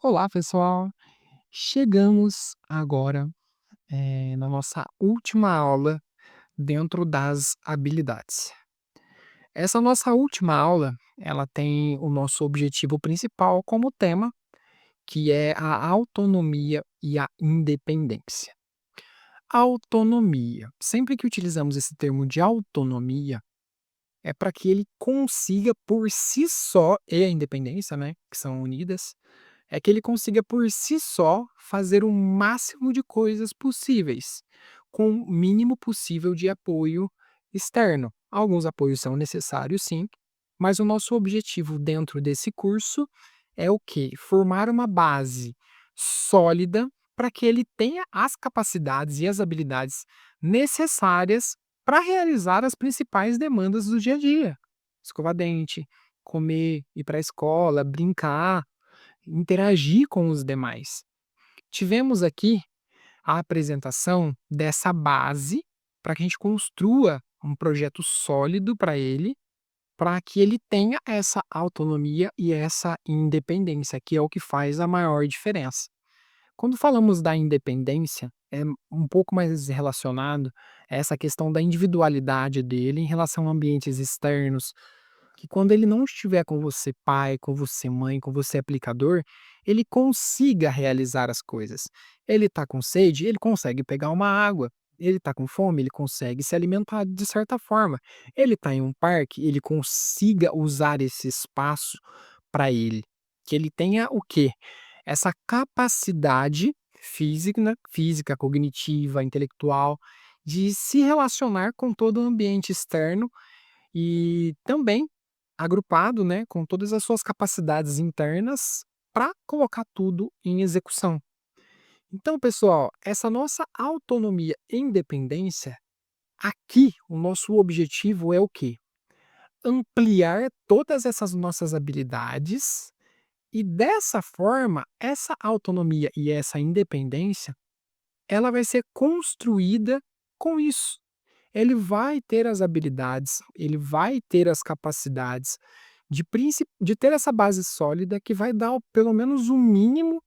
Olá, pessoal! Chegamos agora, na nossa última aula dentro das habilidades. Essa nossa última aula, ela tem o nosso objetivo principal como tema, que é a autonomia e a independência. Autonomia. Sempre que utilizamos esse termo de autonomia, é para que ele consiga por si só, e a independência, né, que são unidas, é que ele consiga por si só fazer o máximo de coisas possíveis, com o mínimo possível de apoio externo. Alguns apoios são necessários, sim, mas o nosso objetivo dentro desse curso é o quê? Formar uma base sólida para que ele tenha as capacidades e as habilidades necessárias para realizar as principais demandas do dia a dia. Escovar dente, comer, ir para a escola, brincar, interagir com os demais. Tivemos aqui a apresentação dessa base para que a gente construa um projeto sólido para que ele tenha essa autonomia e essa independência, que é o que faz a maior diferença. Quando falamos da independência, é um pouco mais relacionado a essa questão da individualidade dele em relação a ambientes externos, que quando ele não estiver com você pai, com você mãe, com você aplicador, ele consiga realizar as coisas. Ele está com sede, ele consegue pegar uma água. Ele está com fome, ele consegue se alimentar de certa forma. Ele está em um parque, ele consiga usar esse espaço para ele. Que ele tenha o quê? Essa capacidade física, cognitiva, intelectual, de se relacionar com todo o ambiente externo e também agrupado, né, com todas as suas capacidades internas para colocar tudo em execução. Então, pessoal, essa nossa autonomia e independência, aqui o nosso objetivo é o quê? Ampliar todas essas nossas habilidades e dessa forma, essa autonomia e essa independência, ela vai ser construída com isso. Ele vai ter as habilidades, ele vai ter as capacidades de ter essa base sólida que vai dar pelo menos o mínimo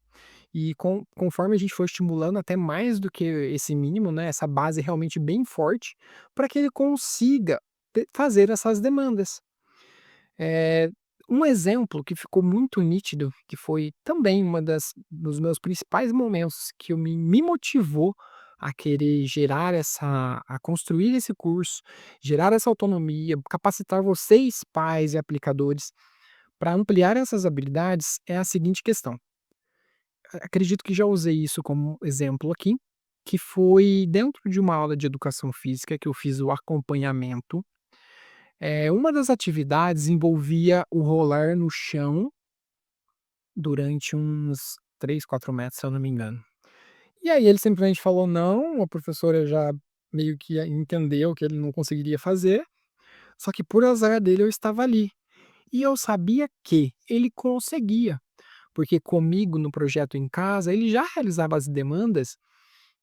e conforme a gente for estimulando até mais do que esse mínimo, né, essa base realmente bem forte, para que ele consiga fazer essas demandas. Eh, um exemplo que ficou muito nítido, que foi também uma dos meus principais momentos que me motivou a querer gerar a construir esse curso, gerar essa autonomia, capacitar vocês, pais e aplicadores, para ampliar essas habilidades, é a seguinte questão. Acredito que já usei isso como exemplo aqui, que foi dentro de uma aula de educação física que eu fiz o acompanhamento. Uma das atividades envolvia o rolar no chão durante uns 3, 4 metros, se eu não me engano. E aí ele simplesmente falou não, a professora já meio que entendeu que ele não conseguiria fazer, só que por azar dele eu estava ali. E eu sabia que ele conseguia, porque comigo no projeto em casa ele já realizava as demandas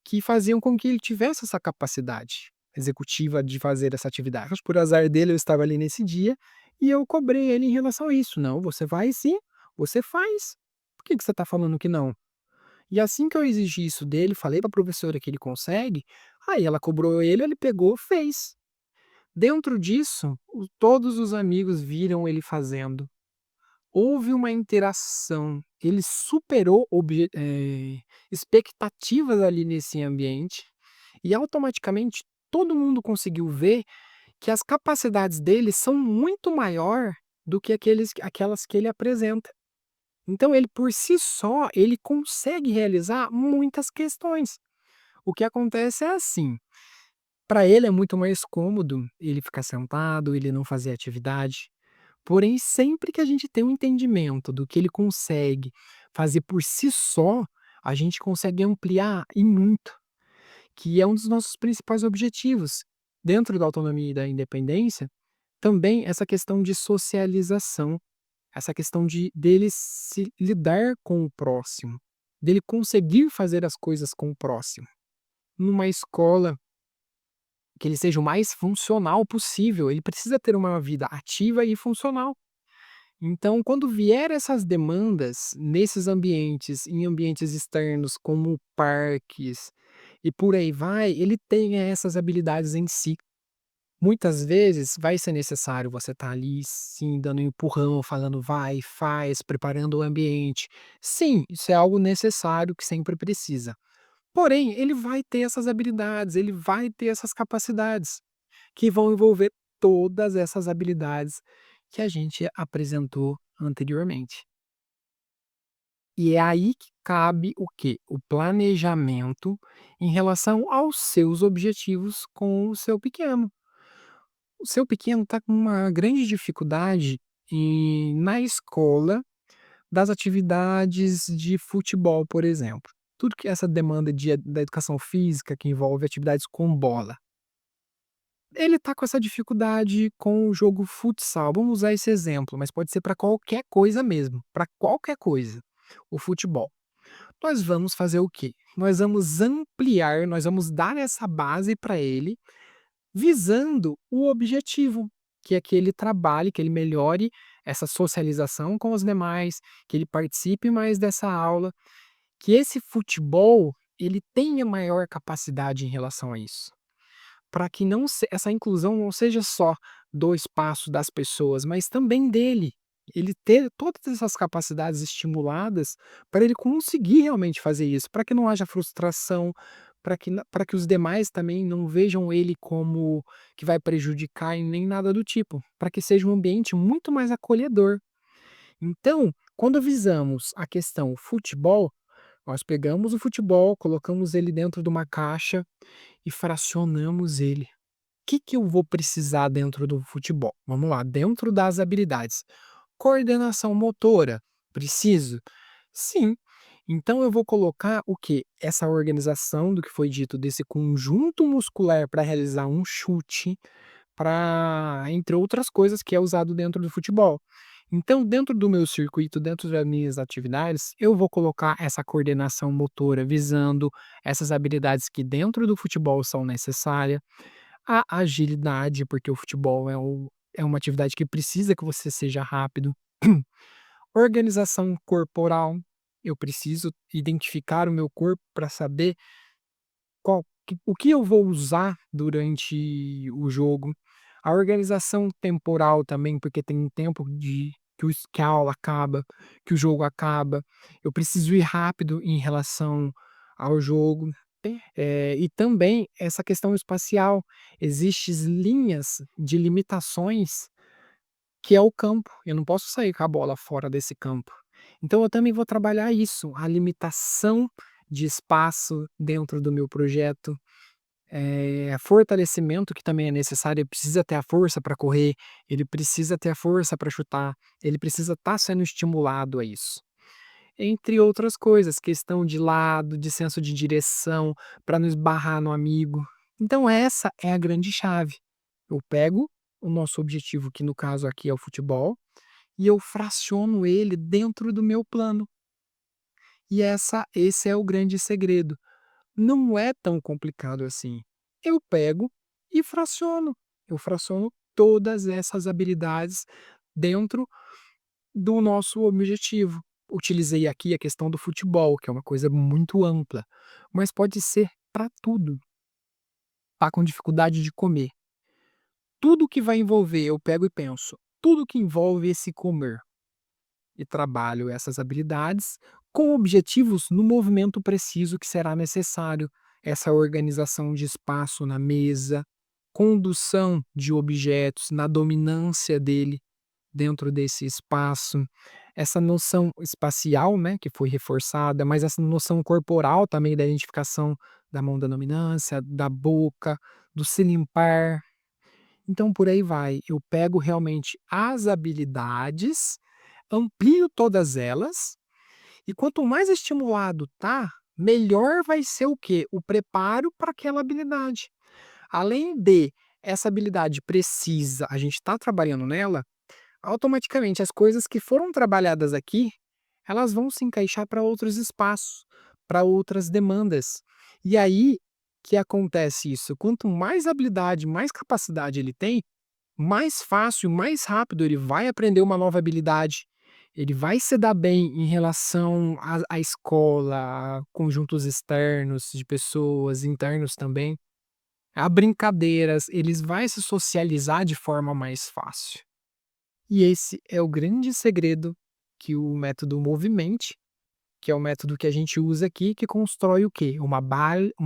que faziam com que ele tivesse essa capacidade executiva de fazer essa atividade. Mas por azar dele, eu estava ali nesse dia e eu cobrei ele em relação a isso. "Não, você vai sim, você faz. Por que que você está falando que não?" E assim que eu exigi isso dele, falei para a professora que ele consegue, aí ela cobrou ele, ele pegou, fez. Dentro disso, todos os amigos viram ele fazendo. Houve uma interação, ele superou expectativas ali nesse ambiente, e automaticamente todo mundo conseguiu ver que as capacidades dele são muito maior do que aquelas que ele apresenta. Então ele por si só, ele consegue realizar muitas questões. O que acontece é assim, para ele é muito mais cômodo ele ficar sentado, ele não fazer atividade. Porém, sempre que a gente tem um entendimento do que ele consegue fazer por si só, a gente consegue ampliar e muito, que é um dos nossos principais objetivos. Dentro da autonomia e da independência, também essa questão de socialização, essa questão de dele se lidar com o próximo, dele conseguir fazer as coisas com o próximo. Numa escola, que ele seja o mais funcional possível, ele precisa ter uma vida ativa e funcional. Então, quando vier essas demandas nesses ambientes, em ambientes externos como parques e por aí vai, ele tenha essas habilidades em si. Muitas vezes vai ser necessário você estar ali, sim, dando um empurrão, falando vai, faz, preparando o ambiente. Sim, isso é algo necessário que sempre precisa. Porém, ele vai ter essas habilidades, ele vai ter essas capacidades que vão envolver todas essas habilidades que a gente apresentou anteriormente. E é aí que cabe o quê? O planejamento em relação aos seus objetivos com o seu pequeno. O seu pequeno está com uma grande dificuldade na escola das atividades de futebol, por exemplo. Tudo que essa demanda da educação física, que envolve atividades com bola. Ele está com essa dificuldade com o jogo futsal. Vamos usar esse exemplo, mas pode ser para qualquer coisa mesmo, para qualquer coisa, o futebol. Nós vamos fazer o quê? Nós vamos ampliar, nós vamos dar essa base para ele, visando o objetivo, que é que ele trabalhe, que ele melhore essa socialização com os demais, que ele participe mais dessa aula, que esse futebol, ele tenha maior capacidade em relação a isso. Para que não se essa inclusão não seja só do espaço das pessoas, mas também dele. Ele ter todas essas capacidades estimuladas para ele conseguir realmente fazer isso, para que não haja frustração, para que os demais também não vejam ele como que vai prejudicar e nem nada do tipo, para que seja um ambiente muito mais acolhedor. Então, quando visamos a questão futebol, nós pegamos o futebol, colocamos ele dentro de uma caixa e fracionamos ele. Que eu vou precisar dentro do futebol? Vamos lá, dentro das habilidades. Coordenação motora, preciso? Sim. Então eu vou colocar o quê? Essa organização do que foi dito desse conjunto muscular para realizar um chute, para entre outras coisas que é usado dentro do futebol. Então, dentro do meu circuito, dentro das minhas atividades, eu vou colocar essa coordenação motora visando essas habilidades que dentro do futebol são necessárias, a agilidade, porque o futebol é uma atividade que precisa que você seja rápido. Organização corporal, eu preciso identificar o meu corpo para saber o que eu vou usar durante o jogo. A organização temporal também, porque tem um tempo de que a aula acaba, que o jogo acaba. Eu preciso ir rápido em relação ao jogo. E também essa questão espacial, existem linhas de limitações que é o campo, eu não posso sair com a bola fora desse campo. Então eu também vou trabalhar isso, a limitação de espaço dentro do meu projeto, fortalecimento que também é necessário, ele precisa ter a força para correr, ele precisa ter a força para chutar, ele precisa estar sendo estimulado a isso. Entre outras coisas, questão de lado, de senso de direção, para não esbarrar no amigo. Então essa é a grande chave. Eu pego o nosso objetivo, que no caso aqui é o futebol, e eu fraciono ele dentro do meu plano. E esse é o grande segredo. Não é tão complicado assim. Eu pego e fraciono. Eu fraciono todas essas habilidades dentro do nosso objetivo. Utilizei aqui a questão do futebol, que é uma coisa muito ampla, mas pode ser para tudo. Tá com dificuldade de comer. Tudo que vai envolver, eu pego e penso, tudo que envolve esse comer e trabalho essas habilidades com objetivos no movimento preciso que será necessário, essa organização de espaço na mesa, condução de objetos, na dominância dele dentro desse espaço, essa noção espacial, né, que foi reforçada, mas essa noção corporal também da identificação da mão da dominância, da boca, do se limpar. Então por aí vai, eu pego realmente as habilidades, amplio todas elas, e quanto mais estimulado tá, melhor vai ser o quê? O preparo para aquela habilidade. Além de essa habilidade precisa, a gente está trabalhando nela, automaticamente as coisas que foram trabalhadas aqui, elas vão se encaixar para outros espaços, para outras demandas. E aí que acontece isso, quanto mais habilidade, mais capacidade ele tem, mais fácil, mais rápido ele vai aprender uma nova habilidade, ele vai se dar bem em relação à escola, a conjuntos externos de pessoas, internos também, a brincadeiras, eles vai se socializar de forma mais fácil. E esse é o grande segredo que o método Movimente, que é o método que a gente usa aqui, que constrói o quê? Uma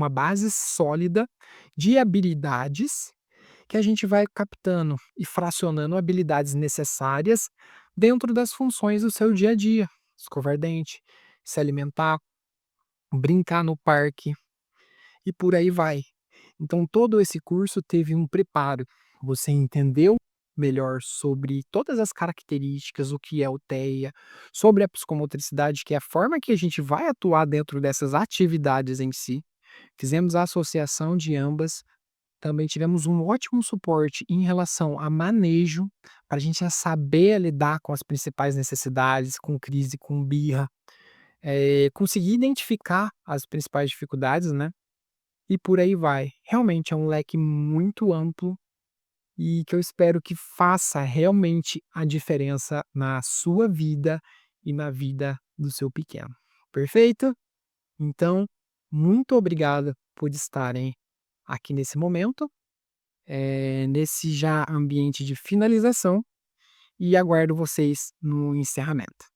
base sólida de habilidades que a gente vai captando e fracionando habilidades necessárias dentro das funções do seu dia a dia. Escovar dente, se alimentar, brincar no parque e por aí vai. Então todo esse curso teve um preparo. Você entendeu melhor sobre todas as características, o que é o TEA, sobre a psicomotricidade, que é a forma que a gente vai atuar dentro dessas atividades em si. Fizemos a associação de ambas. Também tivemos um ótimo suporte em relação a manejo, para a gente já saber lidar com as principais necessidades, com crise, com birra, conseguir identificar as principais dificuldades, né, e por aí vai. Realmente é um leque muito amplo e que eu espero que faça realmente a diferença na sua vida e na vida do seu pequeno. Perfeito? Então, muito obrigado por estarem aqui nesse momento, nesse já ambiente de finalização, e aguardo vocês no encerramento.